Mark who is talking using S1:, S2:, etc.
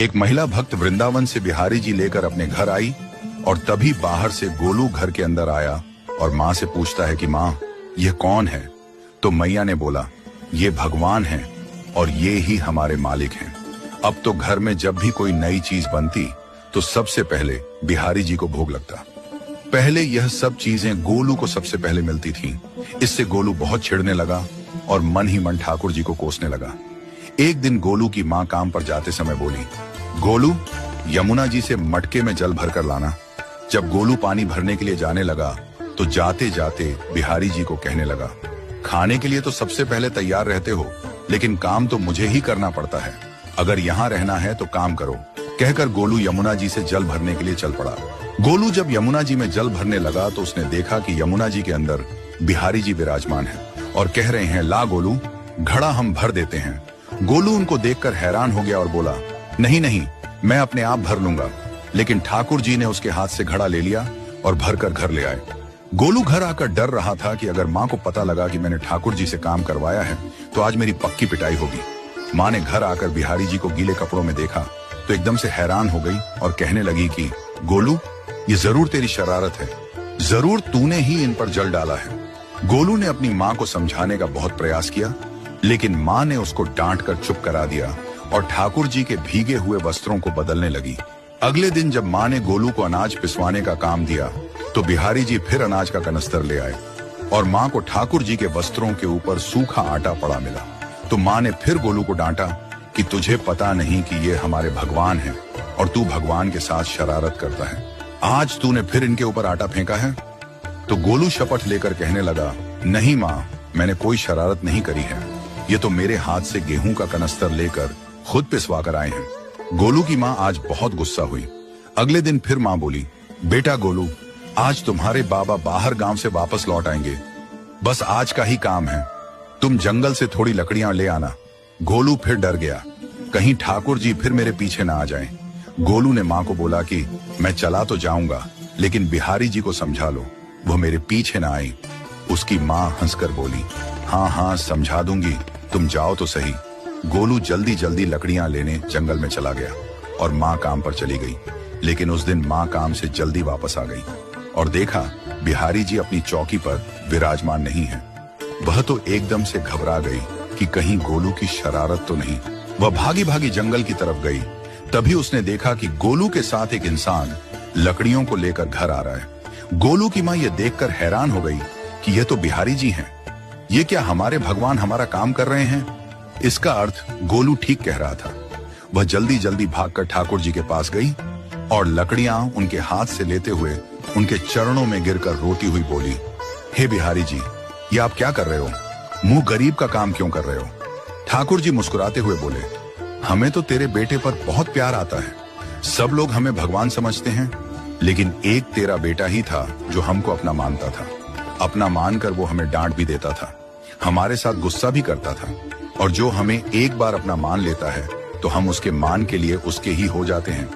S1: एक महिला भक्त वृंदावन से बिहारी जी लेकर अपने घर आई और तभी बाहर से गोलू घर के अंदर आया और माँ से पूछता है कि माँ ये कौन है। तो मैया ने बोला ये भगवान है और ये ही हमारे मालिक हैं। अब तो घर में जब भी कोई नई चीज बनती तो सबसे पहले बिहारी जी को भोग लगता। पहले यह सब चीजें गोलू को सबसे पहले मिलती थीं। इससे गोलू बहुत चिढ़ने लगा और मन ही मन ठाकुर जी को कोसने लगा। एक दिन गोलू की माँ काम पर जाते समय बोली, गोलू यमुना जी से मटके में जल भर कर लाना। जब गोलू पानी भरने के लिए जाने लगा तो जाते जाते बिहारी जी को कहने लगा, खाने के लिए तो सबसे पहले तैयार रहते हो, लेकिन काम तो मुझे ही करना पड़ता है। अगर यहाँ रहना है तो काम करो। कहकर गोलू यमुना जी से जल भरने के लिए चल पड़ा। गोलू जब यमुना जी में जल भरने लगा तो उसने देखा कि यमुना जी के अंदर बिहारी जी विराजमान है और कह रहे हैं, ला गोलू घड़ा हम भर देते हैं। गोलू उनको देखकर हैरान हो गया और बोला, नहीं नहीं, मैं अपने आप भर लूंगा। लेकिन ठाकुर जी ने उसके हाथ से घड़ा ले लिया और भरकर घर ले आए। गोलू घर आकर डर रहा था कि अगर माँ को पता लगा कि मैंने ठाकुर जी से काम करवाया है तो आज मेरी पक्की पिटाई होगी। माँ ने घर आकर बिहारी जी को गीले कपड़ों में देखा तो एकदम से हैरान हो गई और कहने लगी कि गोलू ये जरूर तेरी शरारत है, जरूर तूने ही इन पर जल डाला है। गोलू ने अपनी माँ को समझाने का बहुत प्रयास किया, लेकिन माँ ने उसको डांट कर चुप करा दिया और ठाकुर जी के भीगे हुए वस्त्रों को बदलने लगी। अगले दिन जब माँ ने गोलू को अनाज पिसवाने का काम दिया तो बिहारी जी फिर अनाज का कनस्तर ले आए और माँ को ठाकुर जी के वस्त्रों के ऊपर सूखा आटा पड़ा मिला। तो माँ ने फिर गोलू को डांटा कि तुझे पता नहीं कि ये हमारे भगवान हैं और तू भगवान के साथ शरारत करता है। आज तूने फिर इनके ऊपर आटा फेंका है। तो गोलू शपथ लेकर कहने लगा, नहीं माँ, मैंने कोई शरारत नहीं करी है। ये तो मेरे हाथ से गेहूं का कनस्तर लेकर खुद पिसवा कर आए हैं। गोलू की माँ आज बहुत गुस्सा हुई। अगले दिन फिर माँ बोली, बेटा गोलू, आज तुम्हारे बाबा बाहर गांव से वापस लौट आएंगे। बस आज का ही काम है, तुम जंगल से थोड़ी लकड़ियां ले आना। गोलू फिर डर गया, कहीं ठाकुर जी फिर मेरे पीछे ना आ जाएं। गोलू ने माँ को बोला कि मैं चला तो जाऊंगा, लेकिन बिहारी जी को समझा लो, वो मेरे पीछे ना आई। उसकी माँ हंसकर बोली, हाँ हाँ समझा दूंगी, तुम जाओ तो सही। गोलू जल्दी जल्दी लकड़ियां लेने जंगल में चला गया और माँ काम पर चली गई। लेकिन उस दिन माँ काम से जल्दी वापस आ गई और देखा बिहारी जी अपनी चौकी पर विराजमान नहीं है। वह तो एकदम से घबरा गई कि कहीं गोलू की शरारत तो नहीं। वह भागी भागी जंगल की तरफ गई। तभी उसने देखा कि गोलू के साथ एक इंसान लकड़ियों को लेकर घर आ रहा है। गोलू की माँ यह देखकर हैरान हो गई कि यह तो बिहारी जी हैं। ये क्या हमारे भगवान हमारा काम कर रहे हैं? इसका अर्थ गोलू ठीक कह रहा था। वह जल्दी जल्दी भागकर ठाकुर जी के पास गई और लकड़ियां उनके हाथ से लेते हुए उनके चरणों में गिरकर रोती हुई बोली, हे बिहारी जी, ये आप क्या कर रहे हो? मुंह गरीब का काम क्यों कर रहे हो? ठाकुर जी मुस्कुराते हुए बोले, हमें तो तेरे बेटे पर बहुत प्यार आता है। सब लोग हमें भगवान समझते हैं, लेकिन एक तेरा बेटा ही था जो हमको अपना मानता था। अपना मानकर वो हमें डांट भी देता था, हमारे साथ गुस्सा भी करता था, और जो हमें एक बार अपना मान लेता है तो हम उसके मान के लिए उसके ही हो जाते हैं।